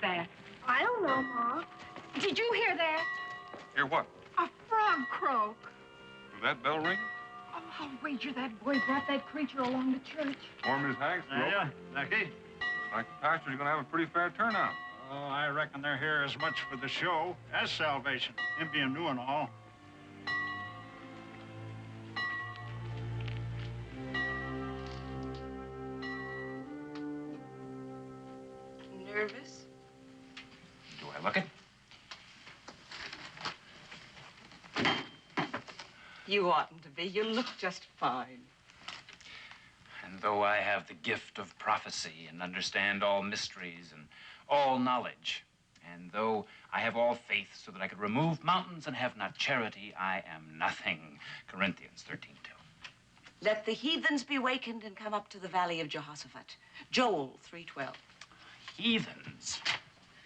that? I don't know, Ma. Did you hear that? Hear what? A frog croak. Was that bell ringing? Oh, I'll wager that boy brought that creature along to church. Warm his hags, bro. Yeah, Becky. Like the pastor's gonna have a pretty fair turnout. Oh, I reckon they're here as much for the show as salvation. Him being new and all. Nervous? Do I look it? You oughtn't to be. You look just fine. And though I have the gift of prophecy and understand all mysteries and all knowledge, and though I have all faith so that I could remove mountains and have not charity, I am nothing. Corinthians 13:2. Let the heathens be wakened and come up to the valley of Jehoshaphat. Joel 3:12. Heathens.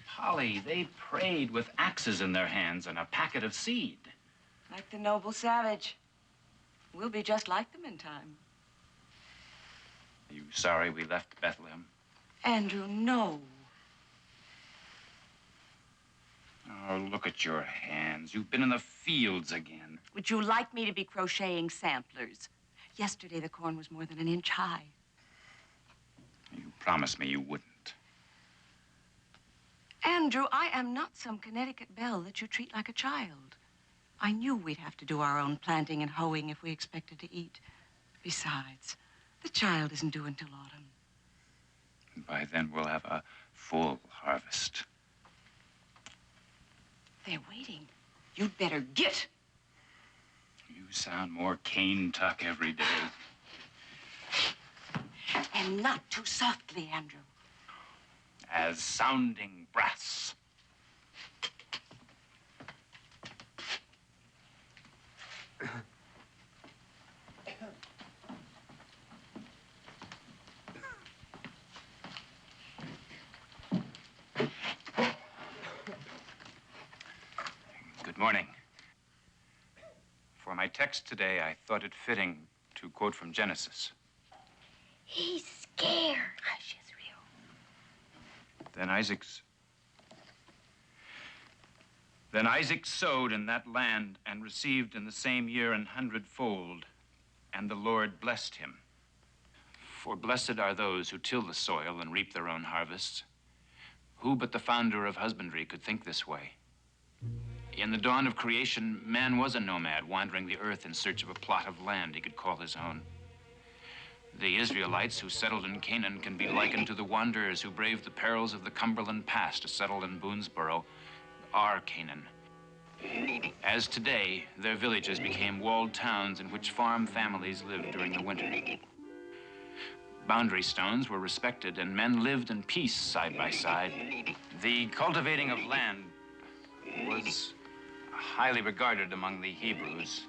Polly, they prayed with axes in their hands and a packet of seed. Like the noble savage. We'll be just like them in time. Are you sorry we left Bethlehem? Andrew, no. Oh, look at your hands. You've been in the fields again. Would you like me to be crocheting samplers? Yesterday, the corn was more than an inch high. You promised me you wouldn't. Andrew, I am not some Connecticut belle that you treat like a child. I knew we'd have to do our own planting and hoeing if we expected to eat. Besides, the child isn't due until autumn. And by then, we'll have a full harvest. They're waiting. You'd better get. You sound more cane tuck every day. And not too softly, Andrew. As sounding brass. Good morning. For my text today, I thought it fitting to quote from Genesis. He's scared. Hush, Israel. Then Isaac sowed in that land and received in the same year 100-fold, and the Lord blessed him. For blessed are those who till the soil and reap their own harvests. Who but the founder of husbandry could think this way? In the dawn of creation, man was a nomad wandering the earth in search of a plot of land he could call his own. The Israelites who settled in Canaan can be likened to the wanderers who braved the perils of the Cumberland Pass to settle in Boonesboro, our Canaan. As today, their villages became walled towns in which farm families lived during the winter. Boundary stones were respected and men lived in peace side by side. The cultivating of land was highly regarded among the Hebrews.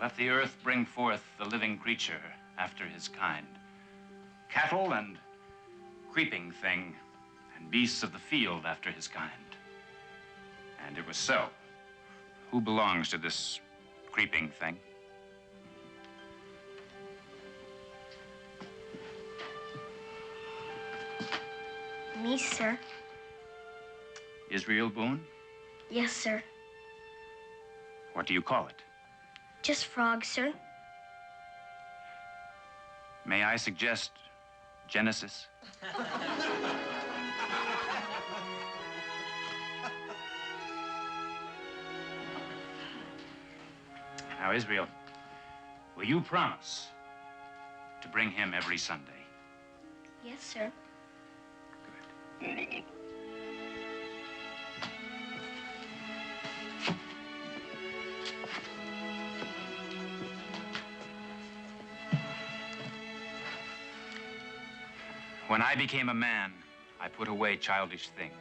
Let the earth bring forth the living creature after his kind. Cattle and creeping thing, and beasts of the field after his kind. And it was so. Who belongs to this creeping thing? Me, sir. Israel Boone? Yes, sir. What do you call it? Just Frog, sir. May I suggest Genesis? Now, Israel, will you promise to bring him every Sunday? Yes, sir. Good. When I became a man, I put away childish things.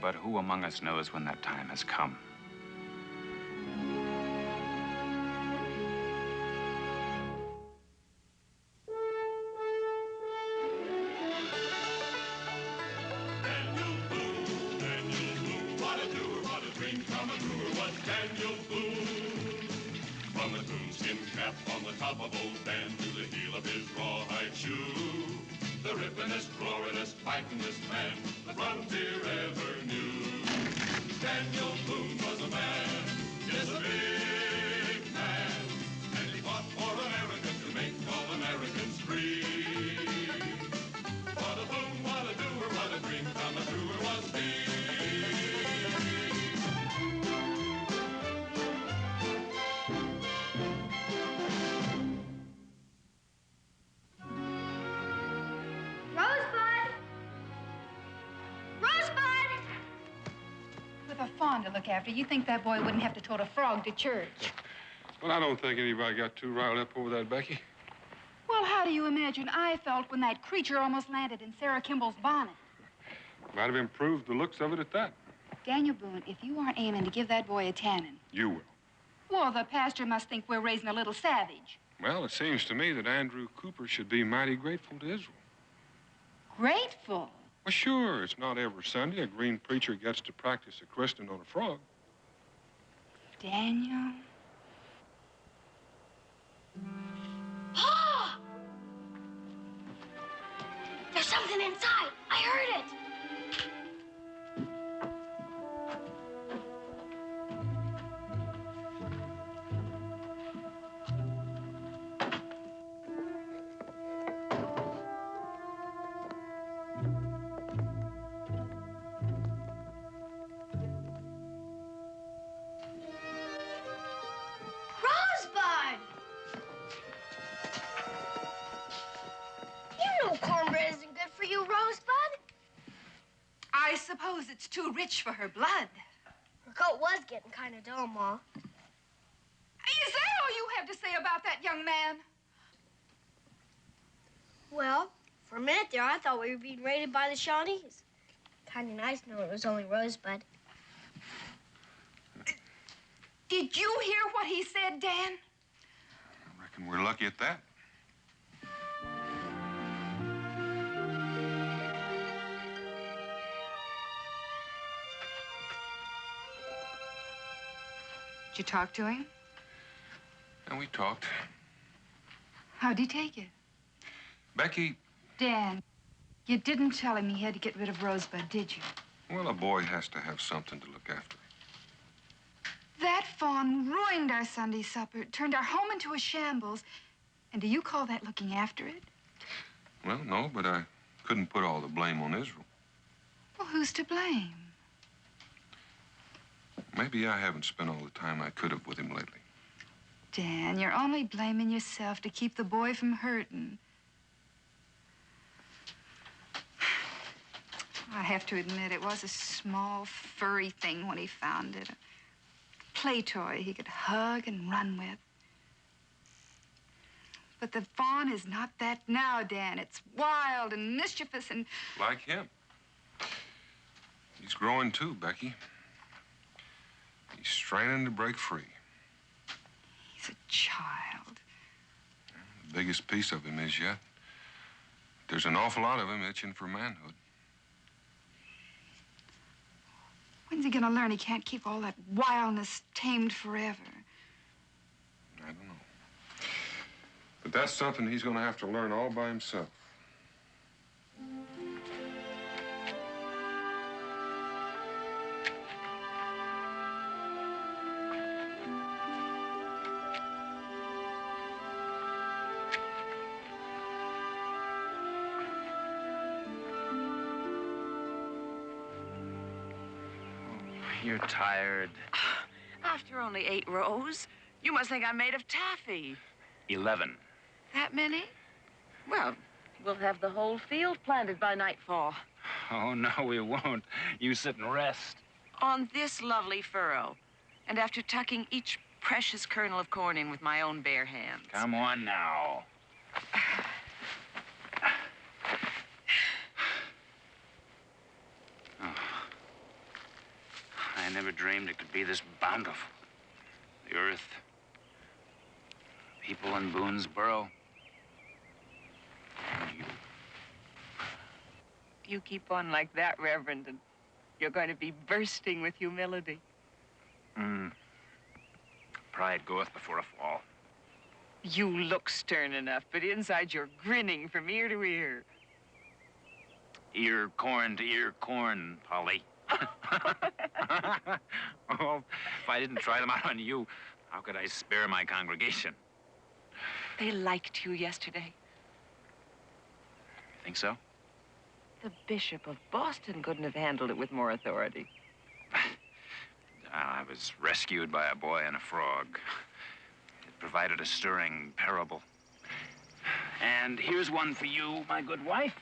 But who among us knows when that time has come? brewer was Daniel Boone. From the coonskin cap on the top of old Dan to the heel of his rawhide shoe, the rippin'est, roarin'est, fightin'est man the frontier ever knew. Daniel Boone was a man, yes, a big man, and he fought for America to make all Americans free. What a Boone, what a doer, what a dream come truer was he. With a fawn to look after, you think that boy wouldn't have to tote a frog to church. Well, I don't think anybody got too riled up over that, Becky. Well, how do you imagine I felt when that creature almost landed in Sarah Kimball's bonnet? Might have improved the looks of it at that. Daniel Boone, if you aren't aiming to give that boy a tanning. You will. Well, the pastor must think we're raising a little savage. Well, it seems to me that Andrew Cooper should be mighty grateful to Israel. Grateful? Well, sure, it's not every Sunday a green preacher gets to practice a christening on a frog. Daniel? Pa! There's something inside. I heard it. Rosebud! You know cornbread isn't good for you, Rosebud. I suppose it's too rich for her blood. Her coat was getting kind of dull, Ma. Is that all you have to say about that young man? Well, for a minute there, I thought we were being raided by the Shawnees. Kind of nice knowing it was only Rosebud. Did you hear what he said, Dan? I reckon we're lucky at that. Did you talk to him? And we talked. How'd he take it? Becky, Dan, you didn't tell him he had to get rid of Rosebud, did you? well, a boy has to have something to look after. That fawn ruined our Sunday supper. It turned our home into a shambles. And do you call that looking after it? Well, no, but I couldn't put all the blame on Israel. Well, who's to blame? Maybe I haven't spent all the time I could have with him lately. Dan, you're only blaming yourself to keep the boy from hurting. I have to admit, it was a small, furry thing when he found it. A play toy he could hug and run with. But the fawn is not that now, Dan. It's wild and mischievous and... Like him. He's growing too, Becky. He's straining to break free. He's a child. The biggest piece of him is yet. There's an awful lot of him itching for manhood. When's he gonna learn he can't keep all that wildness tamed forever? I don't know. But that's something he's gonna have to learn all by himself. You're tired. After only 8 rows, you must think I'm made of taffy. 11. That many? Well, we'll have the whole field planted by nightfall. Oh, no, we won't. You sit and rest. On this lovely furrow. And after tucking each precious kernel of corn in with my own bare hands. Come on now. Oh. I never dreamed it could be this bountiful. The earth, people in Boonesboro, and you. You keep on like that, Reverend, and you're going to be bursting with humility. pride goeth before a fall. You look stern enough, but inside you're grinning from ear to ear. Ear corn to ear corn, Polly. Oh, if I didn't try them out on you, how could I spare my congregation? They liked you yesterday. You think so? The Bishop of Boston couldn't have handled it with more authority. I was rescued by a boy and a frog. It provided a stirring parable. And here's one for you, my good wife.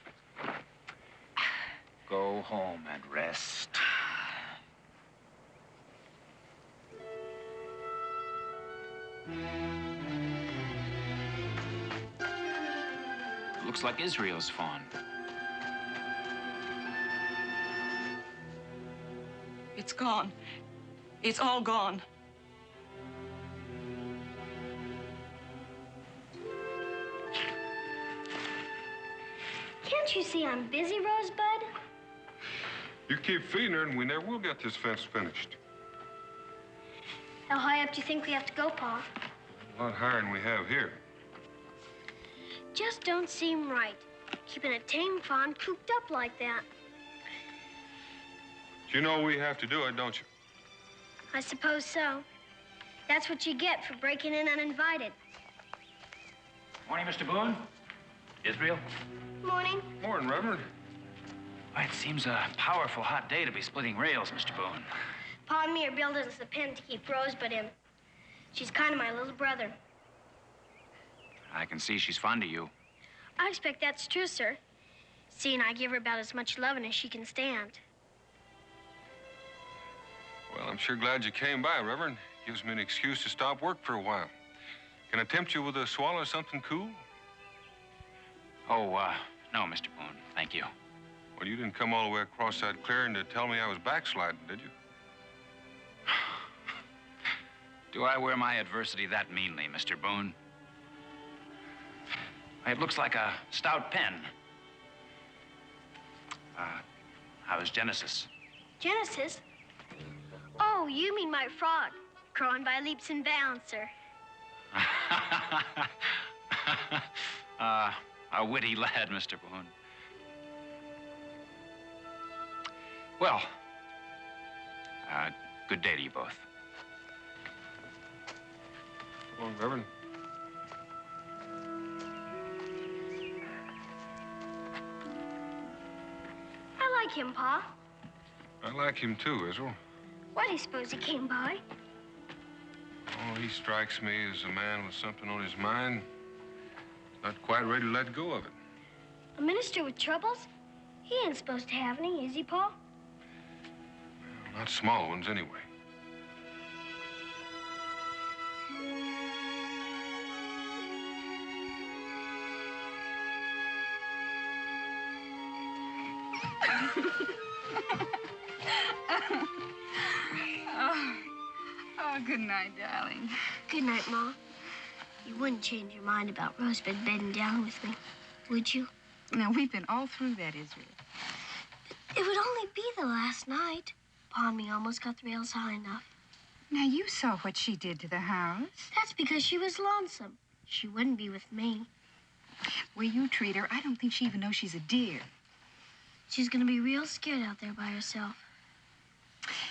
Go home and rest. Looks like Israel's fawn. It's gone. It's all gone. Can't you see I'm busy, Rosebud? You keep feeding her, and we never will get this fence finished. How high up do you think we have to go, Pa? A lot higher than we have here. Just don't seem right. Keeping a tame fawn cooped up like that. You know we have to do it, don't you? I suppose so. That's what you get for breaking in uninvited. Morning, Mr. Boone. Israel? Morning. Morning, Reverend. Why, it seems a powerful hot day to be splitting rails, Mr. Boone. Pa and me are building us a pen to keep Rosebud in. She's kind of my little brother. I can see she's fond of you. I expect that's true, sir. Seeing I give her about as much loving as she can stand. Well, I'm sure glad you came by, Reverend. Gives me an excuse to stop work for a while. Can I tempt you with a swallow of something cool? Oh, no, Mr. Boone. Thank you. Well, you didn't come all the way across that clearing to tell me I was backsliding, did you? Do I wear my adversity that meanly, Mr. Boone? It looks like a stout pen. How is Genesis? Genesis? Oh, you mean my frog. Growing by leaps and bounds, sir. A witty lad, Mr. Boone. Well, good day to you both. Come on, Reverend. I like him, Pa. I like him too, Israel. Why do you suppose he came by? Oh, he strikes me as a man with something on his mind. Not quite ready to let go of it. A minister with troubles? He ain't supposed to have any, is he, Pa? Not small ones, anyway. Oh, good night, darling. Good night, Ma. You wouldn't change your mind about Rosebud bedding down with me, would you? Now, we've been all through that, Israel. It would only be the last night. Pa and me almost got the rails high enough. Now, you saw what she did to the house. That's because she was lonesome. She wouldn't be with me. Way you treat her, I don't think she even knows she's a dear. She's gonna be real scared out there by herself.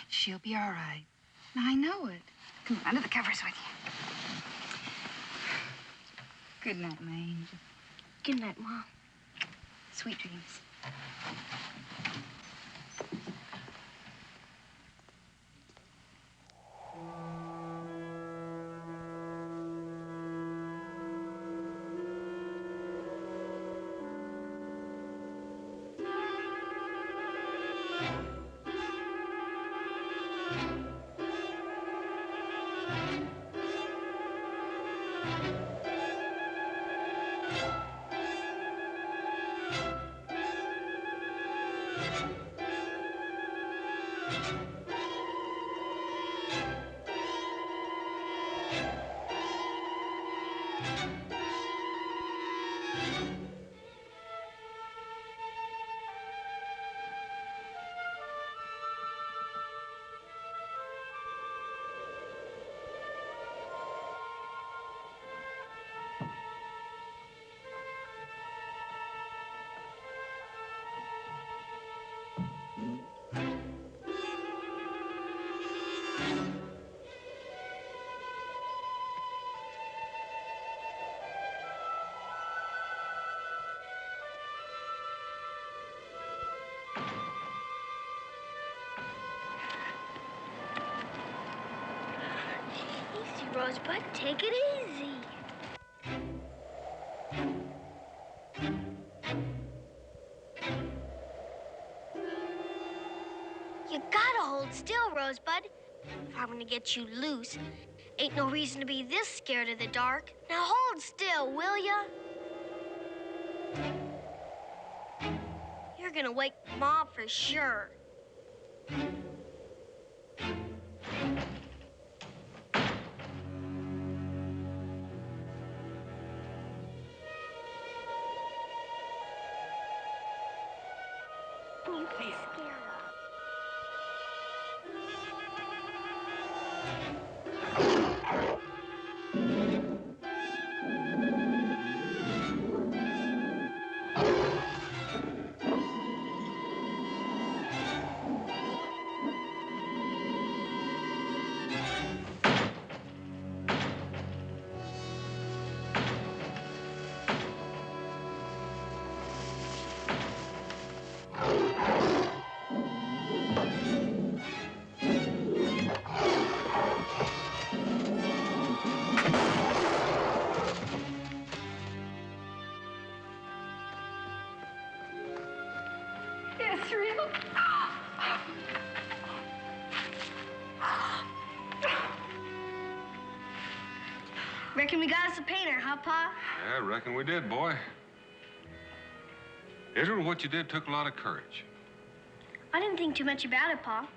She'll be all right. I know it. Come on, under the covers with you. Good night, my angel. Good night, Mom. Sweet dreams. Rosebud, take it easy. You gotta hold still, Rosebud. If I'm gonna get you loose, ain't no reason to be this scared of the dark. Now hold still, will ya? You're gonna wake Mom for sure. You be scared. It's real. Reckon we got us a painter, huh, Pa? Yeah, I reckon we did, boy. Israel, what you did took a lot of courage. I didn't think too much about it, Pa.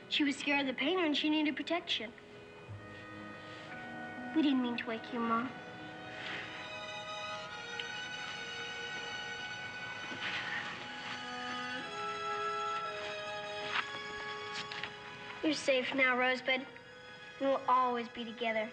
She was scared of the painter and she needed protection. We didn't mean to wake you, Mom. You're safe now, Rosebud. And we'll always be together.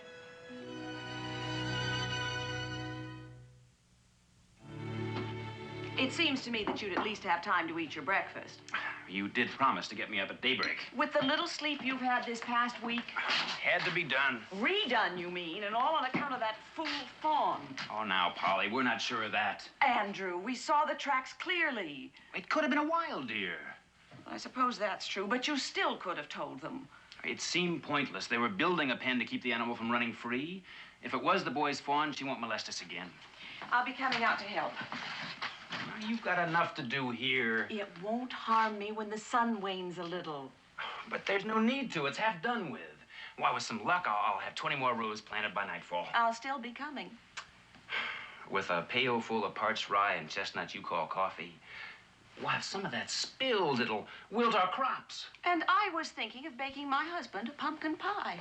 It seems to me that you'd at least have time to eat your breakfast. You did promise to get me up at daybreak. With the little sleep you've had this past week. Had to be done. Redone, you mean, and all on account of that fool fawn. Oh, now, Polly, we're not sure of that. Andrew, we saw the tracks clearly. It could have been a wild deer. I suppose that's true, but you still could have told them. It seemed pointless. They were building a pen to keep the animal from running free. If it was the boy's fawn, she won't molest us again. I'll be coming out to help. You've got enough to do here. It won't harm me when the sun wanes a little. But there's no need to. It's half done with. Why, with some luck, I'll have 20 more rows planted by nightfall. I'll still be coming. With a pail full of parched rye and chestnuts you call coffee. Why, if some of that spills, it'll wilt our crops. And I was thinking of baking my husband a pumpkin pie.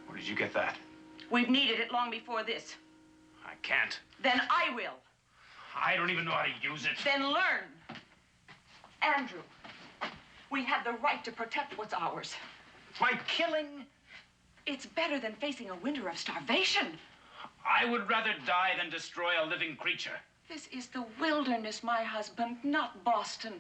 Where did you get that? We've needed it long before this. I can't. Then I will. I don't even know how to use it. Then learn. Andrew, we have the right to protect what's ours. By killing? It's better than facing a winter of starvation. I would rather die than destroy a living creature. This is the wilderness, my husband, not Boston.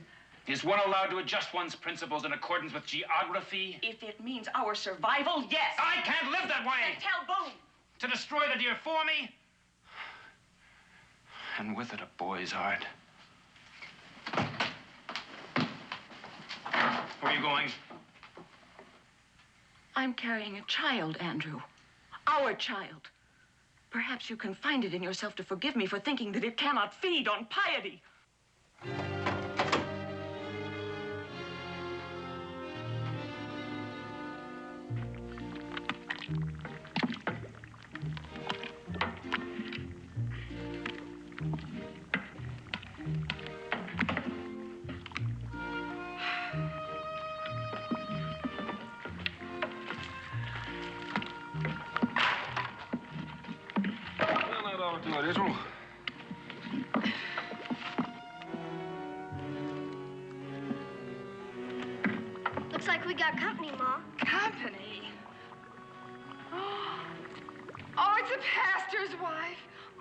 Is one allowed to adjust one's principles in accordance with geography? If it means our survival, yes. I can't live that way! Then tell Boone. To destroy the deer for me? And with it a boy's heart. Where are you going? I'm carrying a child, Andrew. Our child. Perhaps you can find it in yourself to forgive me for thinking that it cannot feed on piety. Well, that ought to do it, Israel. like we got company, Ma. Company? Oh, it's a pastor's wife.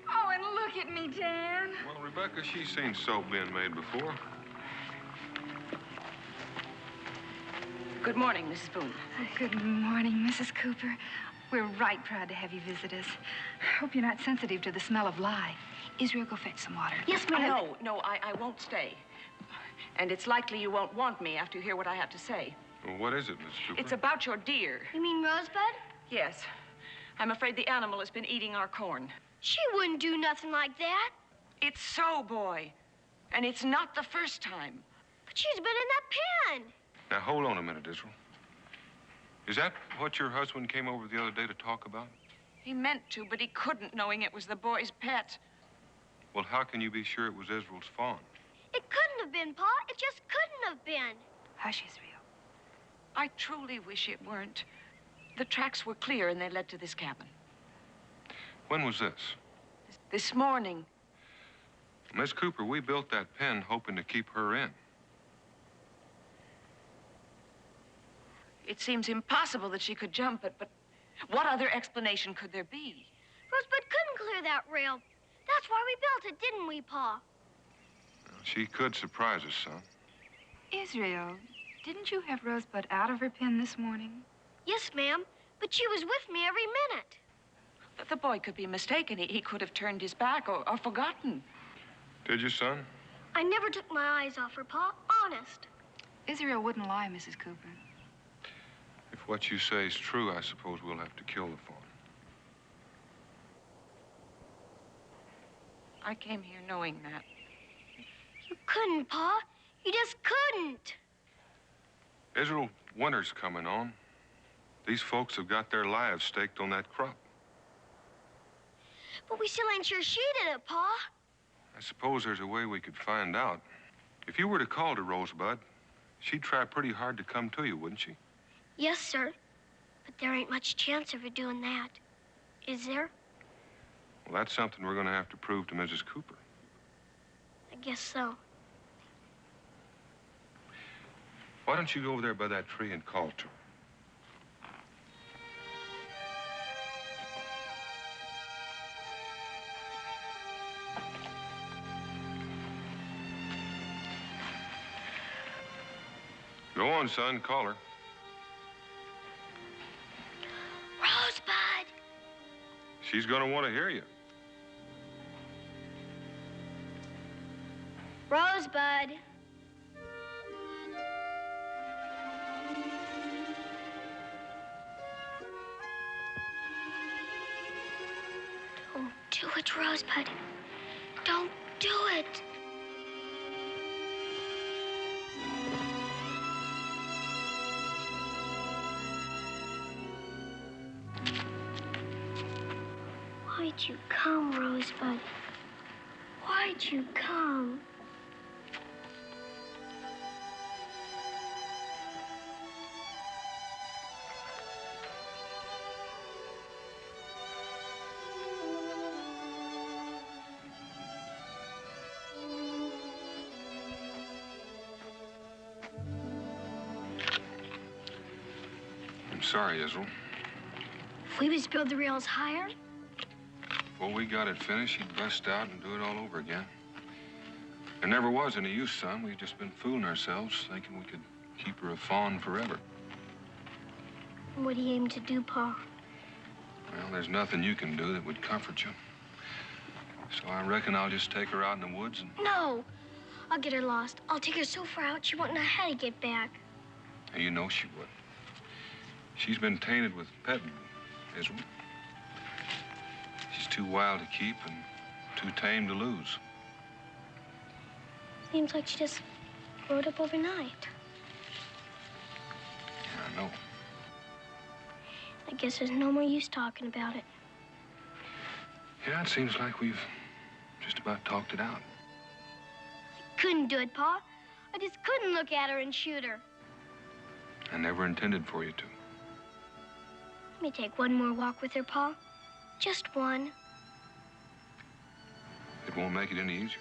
Oh, and look at me, Dan. Well, Rebecca, she's seen soap being made before. Good morning, Mrs. Boone. Oh, good morning, Mrs. Cooper. We're right proud to have you visit us. Hope you're not sensitive to the smell of lye. Israel, go fetch some water. Yes, ma'am. No, I won't stay. And it's likely you won't want me after you hear what I have to say. Well, what is it, Miss Cooper? It's about your deer. You mean Rosebud? Yes. I'm afraid the animal has been eating our corn. She wouldn't do nothing like that. It's so, boy. And it's not the first time. But she's been in that pen. Now, hold on a minute, Israel. Is that what your husband came over the other day to talk about? He meant to, but he couldn't, knowing it was the boy's pet. Well, how can you be sure it was Israel's fawn? It couldn't have been, Pa. It just couldn't have been. Hush, Israel. I truly wish it weren't. The tracks were clear and they led to this cabin. When was this? This morning. Miss Cooper, we built that pen hoping to keep her in. It seems impossible that she could jump it, but what other explanation could there be? Rosebud couldn't clear that rail. That's why we built it, didn't we, Pa? She could surprise us, son. Israel, didn't you have Rosebud out of her pen this morning? Yes, ma'am. But she was with me every minute. The boy could be mistaken. He could have turned his back or forgotten. Did you, son? I never took my eyes off her, Pa. Honest. Israel wouldn't lie, Mrs. Cooper. If what you say is true, I suppose we'll have to kill the fawn. I came here knowing that. You couldn't, Pa. You just couldn't. Israel, winter's coming on. These folks have got their lives staked on that crop. But we still ain't sure she did it, Pa. I suppose there's a way we could find out. If you were to call to Rosebud, she'd try pretty hard to come to you, wouldn't she? Yes, sir. But there ain't much chance of her doing that. Is there? Well, that's something we're going to have to prove to Mrs. Cooper. I guess so. Why don't you go over there by that tree and call to her? Go on, son, call her. Rosebud! She's gonna want to hear you. Rosebud! Don't do it, Rosebud. Don't do it. Why'd you come, Rosebud? Why'd you come? I'm sorry, Israel. If we was build the rails higher, Before we got it finished, she'd bust out and do it all over again. There never was any use, son. We've just been fooling ourselves, thinking we could keep her a fawn forever. what do you aim to do, Pa? Well, there's nothing you can do that would comfort you. So I reckon I'll just take her out in the woods and... No. I'll get her lost. I'll take her so far out she won't know how to get back. You know she would. She's been tainted with petting, Israel. She's too wild to keep and too tame to lose. Seems like she just growed up overnight. Yeah, I know. I guess there's no more use talking about it. Yeah, it seems like we've just about talked it out. I couldn't do it, Pa. I just couldn't look at her and shoot her. I never intended for you to. Let me take one more walk with her, Pa. Just one. It won't make it any easier.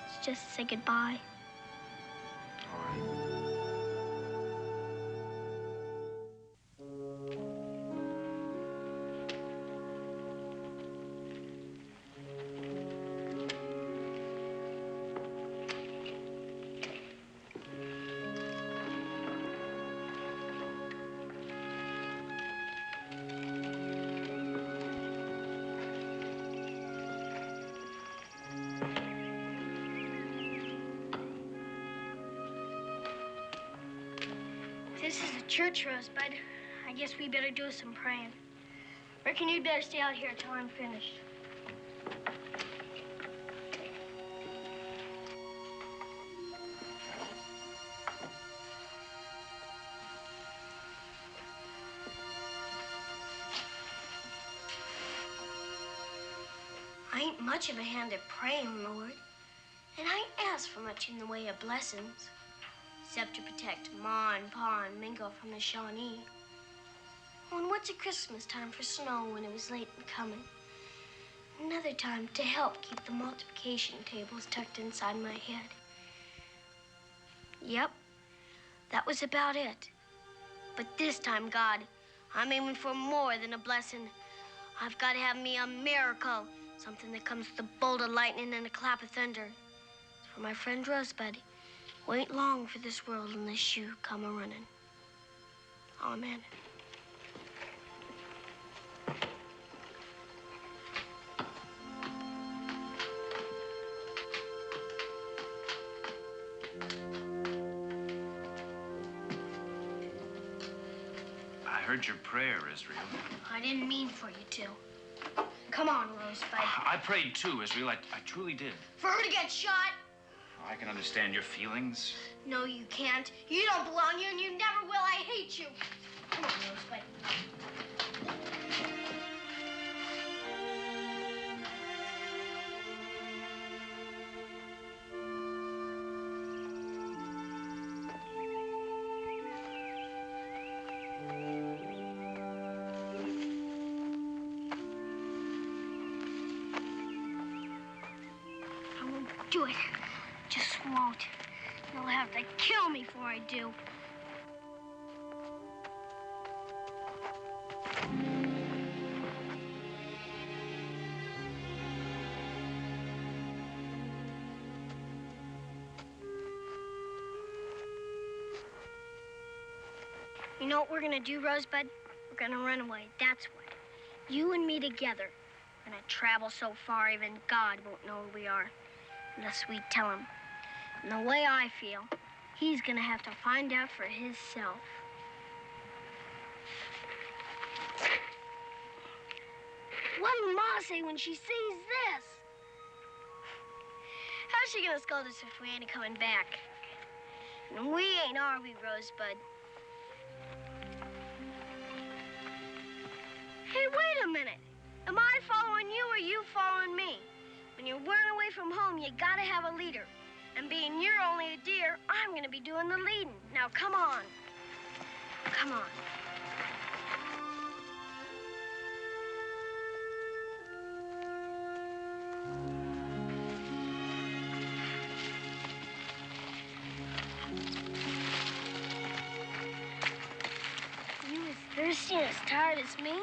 It's just to say goodbye. All right. church, Rosebud. I guess we better do some praying. Reckon you'd better stay out here till I'm finished. I ain't much of a hand at praying, Lord. And I ain't asked for much in the way of blessings, except to protect Ma and Pa and Mingo from the Shawnee. And what's a Christmas time for snow when it was late in coming? Another time to help keep the multiplication tables tucked inside my head. Yep, that was about it. But this time, God, I'm aiming for more than a blessing. I've got to have me a miracle. Something that comes with a bolt of lightning and a clap of thunder. It's for my friend Rosebud. Wait long for this world unless you come a-running. Amen. I heard your prayer, Israel. I didn't mean for you to. Come on, Rosebud. I prayed too, Israel. I truly did. For her to get shot? I can understand your feelings. No, you can't. You don't belong here, and you never will. I hate you. Come on, Rosebud. I won't do it. Just won't. You'll have to kill me before I do. You know what we're gonna do, Rosebud? We're gonna run away, that's what. You and me together. We're gonna travel so far even God won't know where we are. Unless we tell him. And the way I feel, he's gonna have to find out for himself. What'll Ma say when she sees this? How's she gonna scold us if we ain't coming back? And we ain't, are we, Rosebud? Hey, wait a minute. Am I following you or you following me? When you're running away from home, you gotta have a leader. And being you're only a deer, I'm gonna be doing the leading. Now, come on. Come on. You as thirsty and as tired as me?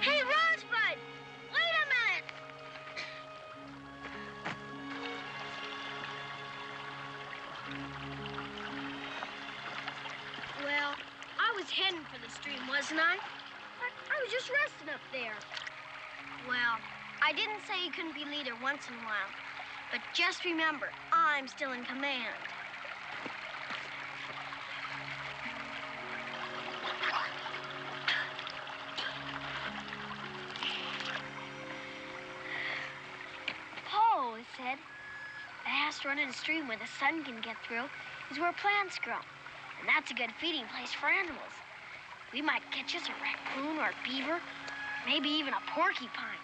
Hey, Rosebud! Wait a minute! Well, I was heading for the stream, wasn't I? I was just resting up there. Well, I didn't say you couldn't be leader once in a while. But just remember, I'm still in command. Paul said, a fast running stream where the sun can get through is where plants grow. And that's a good feeding place for animals. We might catch us a raccoon or a beaver, maybe even a porcupine.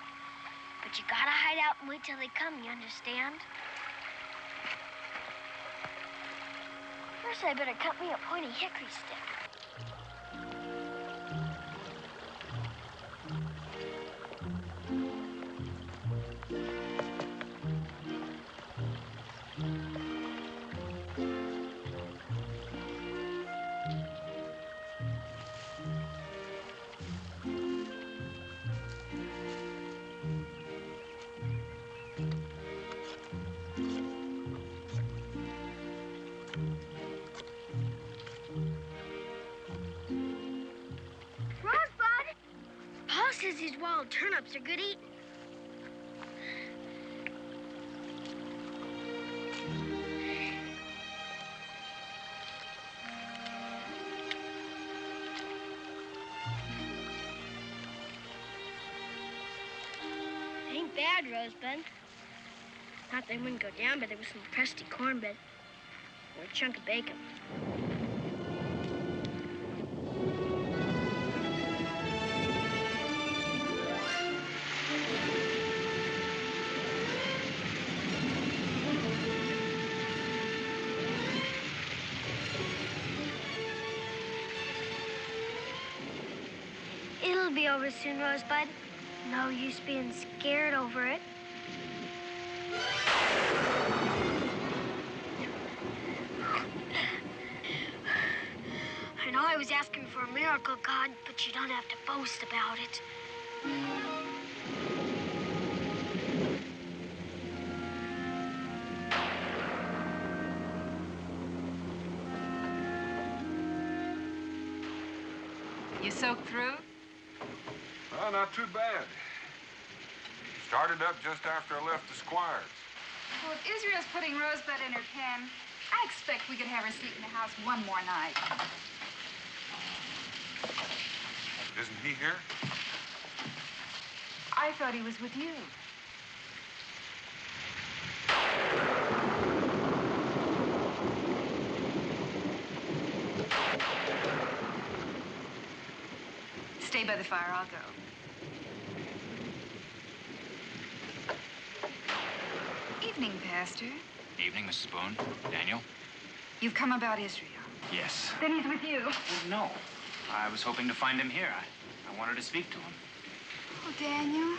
But you gotta hide out and wait till they come, you understand? First, I better cut me a pointy hickory stick. These wild turnips are good eating. bad, Rosebud. Not they wouldn't go down, but there was some crusty cornbread or a chunk of bacon. It'll be over soon, Rosebud. No use being scared over it. I know I was asking for a miracle, God, but you don't have to boast about it. You soaked through? Well, not too bad. Started up just after I left the Squire's. Well, if Israel's putting Rosebud in her pen, I expect we could have her sleep in the house one more night. Isn't he here? I thought he was with you. Stay by the fire, I'll go. Evening, Pastor. Evening, Mrs. Boone. Daniel? You've come about Israel. Yes. Then he's with you. Well, no. I was hoping to find him here. I wanted to speak to him. Oh, Daniel.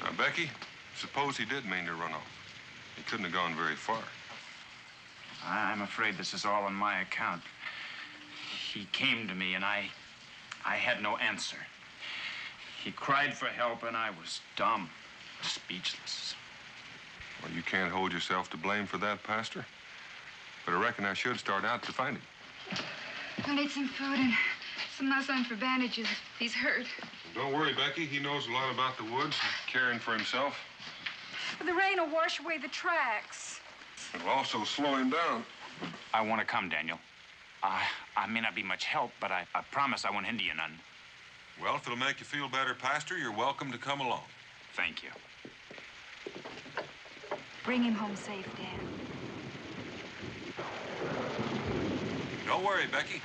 Now, Becky, suppose he did mean to run off. He couldn't have gone very far. I'm afraid this is all on my account. He came to me, and I had no answer. He cried for help, and I was dumb, speechless. Well, you can't hold yourself to blame for that, Pastor. But I reckon I should start out to find him. I'll need some food and some muslin for bandages if he's hurt. Don't worry, Becky. He knows a lot about the woods and caring for himself. But the rain will wash away the tracks. It'll also slow him down. I want to come, Daniel. I may not be much help, but I promise I won't hinder you none. Well, if it'll make you feel better, Pastor, you're welcome to come along. Thank you. Bring him home safe, Dan. Don't worry, Becky.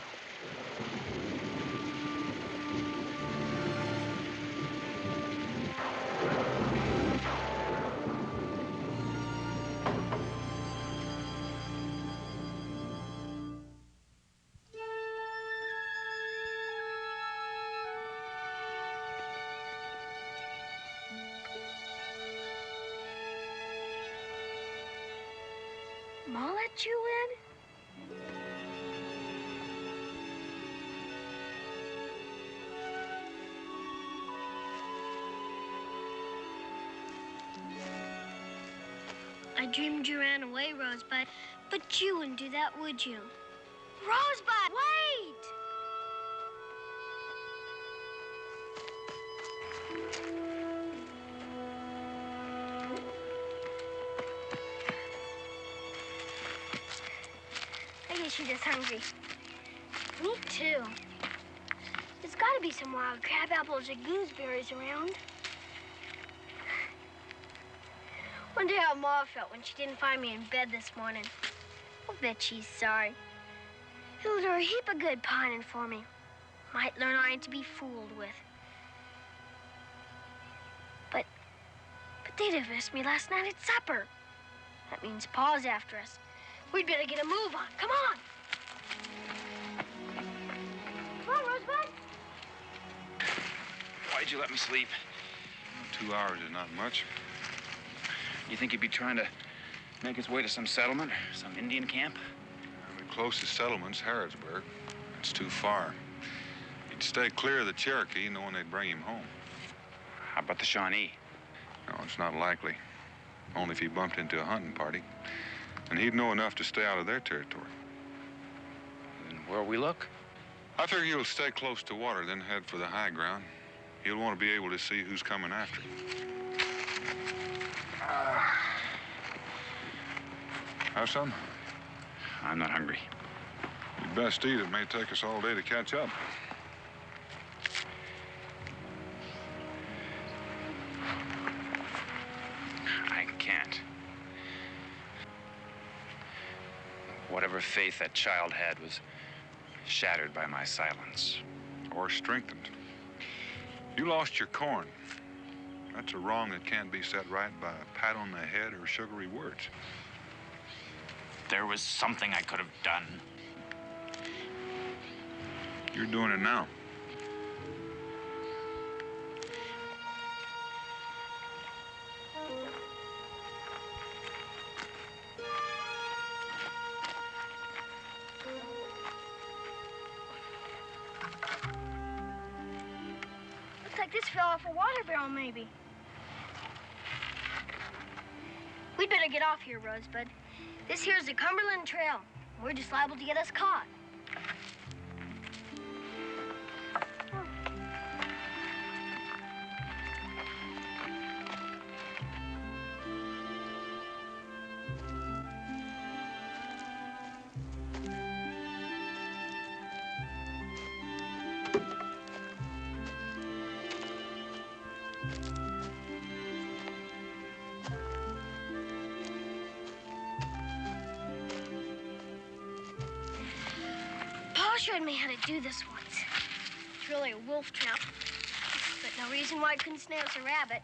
Ma let you in? I dreamed you ran away, Rosebud, but you wouldn't do that, would you? Rosebud, wait! I guess you're just hungry. Me too. There's got to be some wild crab apples or gooseberries around. Wonder how Ma felt when she didn't find me in bed this morning. I'll bet she's sorry. It'll do her a heap of good pining for me. Might learn I ain't to be fooled with. But they'd have missed me last night at supper. That means Pa's after us. We'd better get a move on. Come on. Come on, Rosebud. Why'd you let me sleep? 2 hours is not much. You think he'd be trying to make his way to some settlement, some Indian camp? The closest settlement's Harrodsburg. It's too far. He'd stay clear of the Cherokee, knowing they'd bring him home. How about the Shawnee? No, it's not likely. Only if he bumped into a hunting party. And he'd know enough to stay out of their territory. Then where'll we look? I figure he'll stay close to water, then head for the high ground. He'll want to be able to see who's coming after him. Have some? I'm not hungry. You'd best eat. It may take us all day to catch up. whatever faith that child had was shattered by my silence. Or strengthened. You lost your corn. That's a wrong that can't be set right by a pat on the head or sugary words. There was something I could have done. You're doing it now. Looks like this fell off a water barrel, maybe. We'd better get off here, Rosebud. This here's the Cumberland Trail. We're just liable to get us caught. Pa showed me how to do this once. It's really a wolf trap, but no reason why I couldn't snare us a rabbit.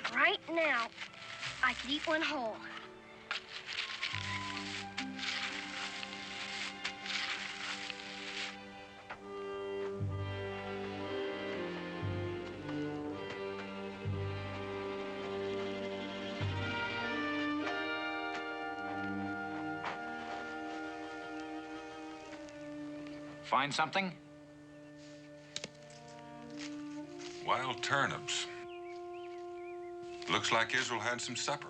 And right now, I could eat one whole. Find something? Wild turnips. Looks like Israel had some supper.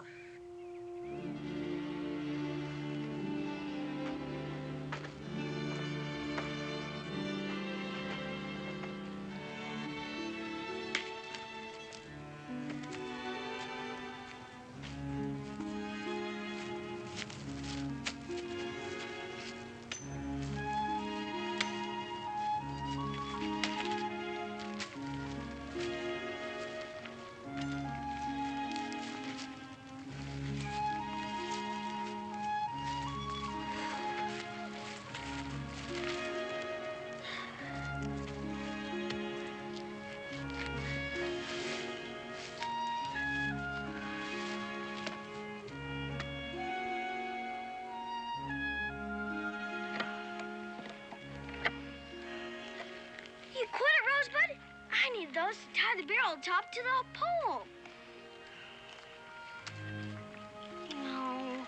You quit it, Rosebud? I need those to tie the barrel top to the pole. No.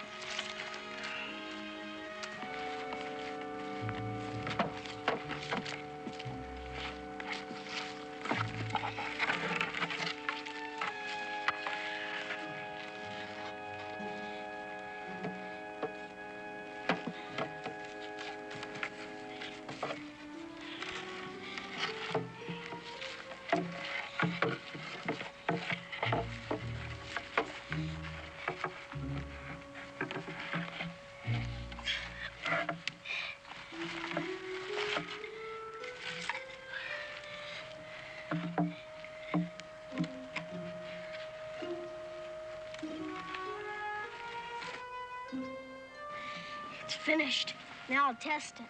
It's finished. Now I'll test it.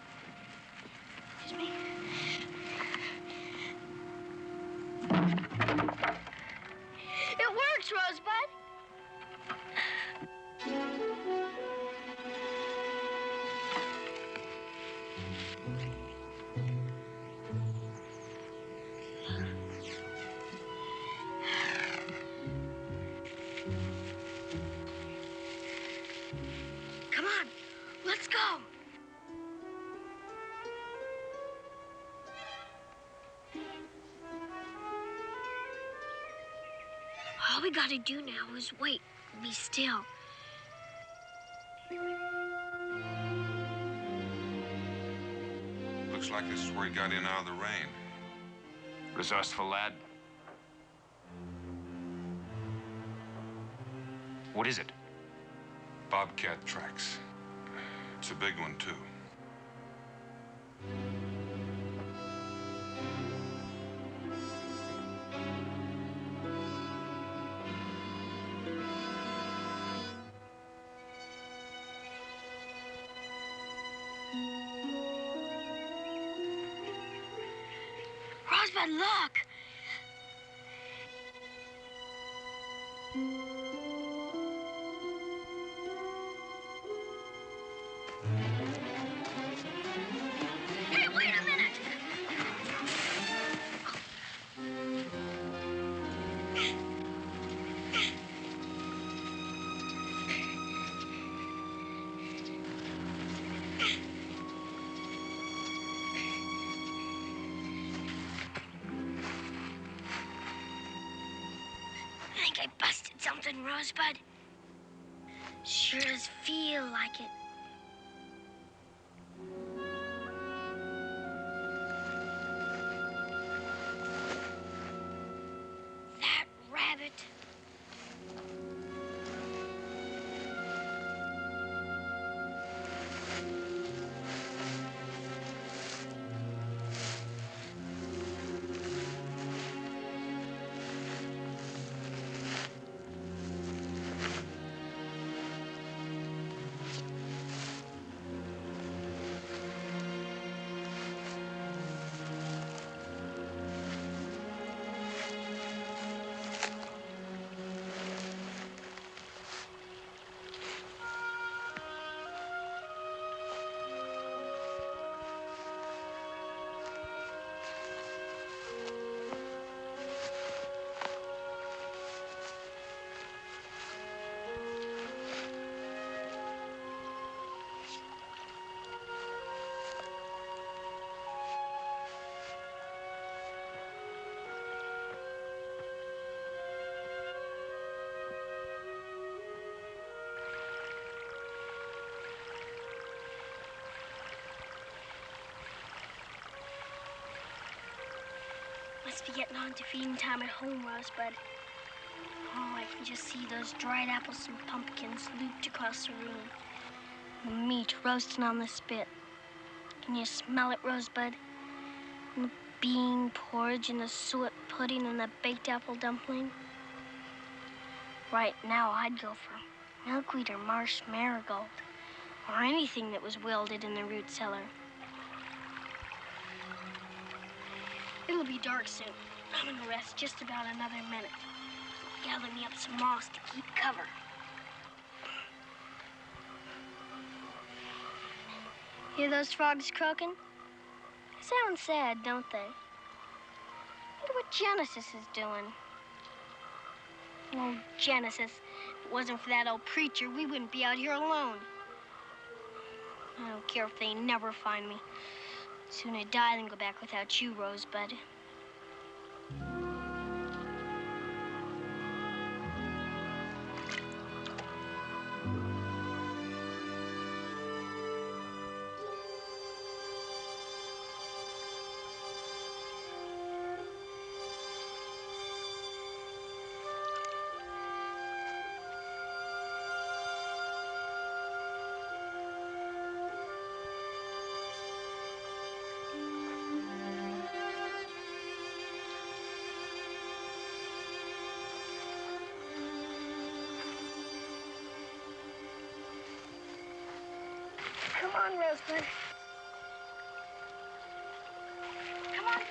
Excuse me. It works, Rosebud. Come on, let's go. All we gotta do now is wait and be still. Looks like this is where he got in out of the rain. Resourceful lad. What is it? Bobcat tracks. It's a big one, too. Rosebud, look! Hey, wait a minute! I think I busted something, Rosebud. Sure does feel like it. That rabbit. Must be getting on to feeding time at home, Rosebud. Oh, I can just see those dried apples and pumpkins looped across the room. The meat roasting on the spit. Can you smell it, Rosebud? And the bean porridge and the suet pudding and the baked apple dumpling. Right now, I'd go for milkweed or marsh marigold, or anything that was wilted in the root cellar. It'll be dark soon. I'm gonna rest just about another minute. Gather me up some moss to keep cover. Hear those frogs croaking? They sound sad, don't they? Wonder what Genesis is doing. Oh, Genesis. If it wasn't for that old preacher, we wouldn't be out here alone. I don't care if they never find me. Sooner die than go back without you, Rosebud. Come on, Rosebud. Come on.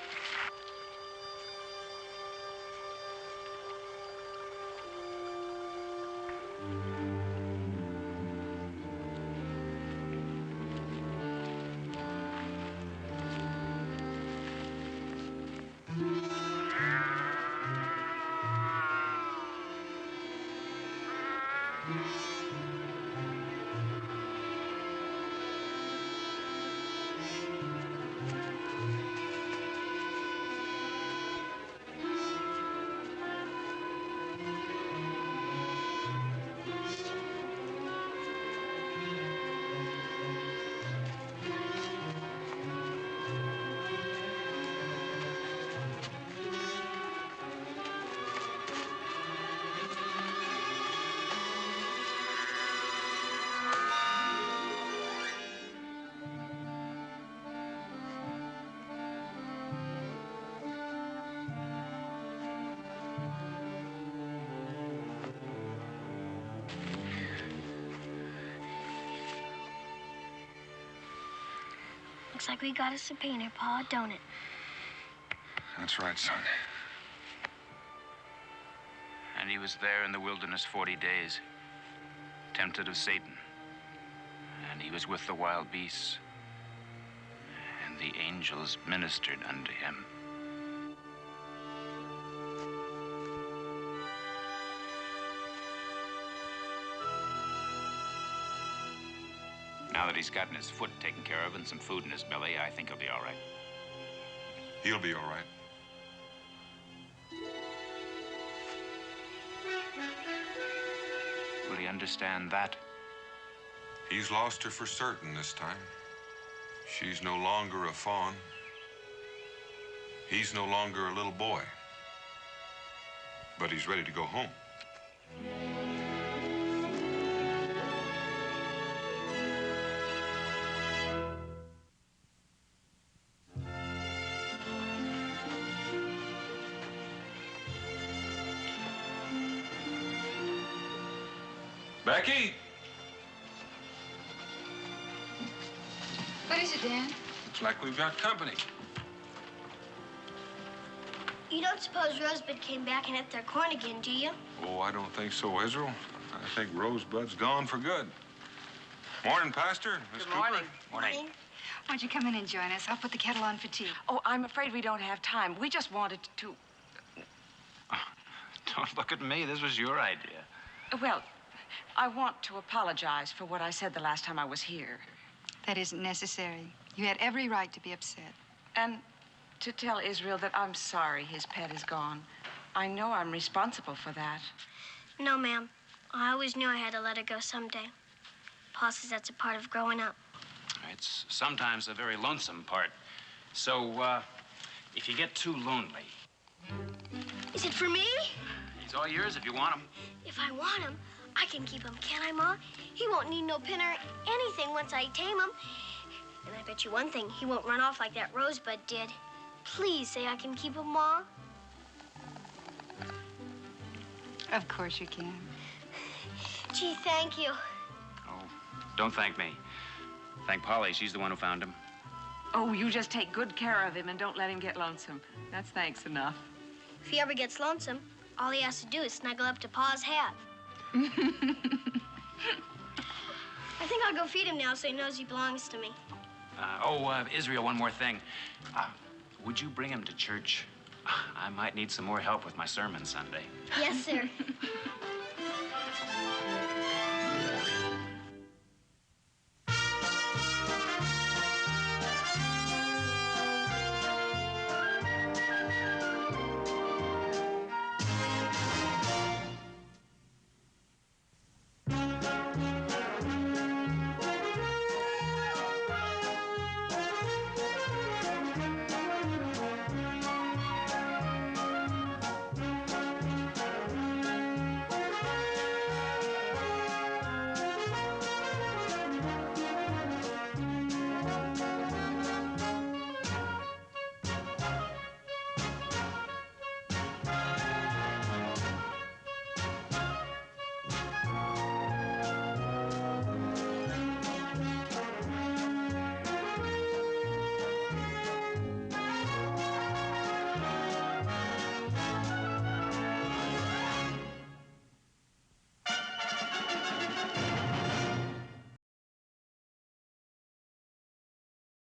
Looks like we got us a painter, Pa, don't it? That's right, son. And he was there in the wilderness 40 days, tempted of Satan. And he was with the wild beasts, and the angels ministered unto him. Now that he's gotten his foot taken care of and some food in his belly, I think he'll be all right. He'll be all right. Will he understand that? He's lost her for certain this time. She's no longer a fawn. He's no longer a little boy. But he's ready to go home. Becky! What is it, Dan? Looks like we've got company. You don't suppose Rosebud came back and ate their corn again, do you? Oh, I don't think so, Israel. I think Rosebud's gone for good. Morning, Pastor. Miss Good morning. Cooper. Morning. Why don't you come in and join us? I'll put the kettle on for tea. Oh, I'm afraid we don't have time. We just wanted to... Don't look at me. This was your idea. Well, I want to apologize for what I said the last time I was here. That isn't necessary. You had every right to be upset. And to tell Israel that I'm sorry his pet is gone. I know I'm responsible for that. No, ma'am. I always knew I had to let it go someday. Pa says that's a part of growing up. It's sometimes a very lonesome part. So, if you get too lonely, Is it for me? he's all yours if you want him. If I want him, I can keep him, can't I, Ma? He won't need no pin or anything once I tame him. And I bet you one thing, he won't run off like that Rosebud did. Please say I can keep him, Ma. Of course you can. Gee, thank you. Oh, don't thank me. Thank Polly. She's the one who found him. Oh, you just take good care of him and don't let him get lonesome. That's thanks enough. If he ever gets lonesome, all he has to do is snuggle up to Pa's hat. I think I'll go feed him now so he knows he belongs to me. Israel, one more thing. Would you bring him to church? I might need some more help with my sermon Sunday. Yes, sir.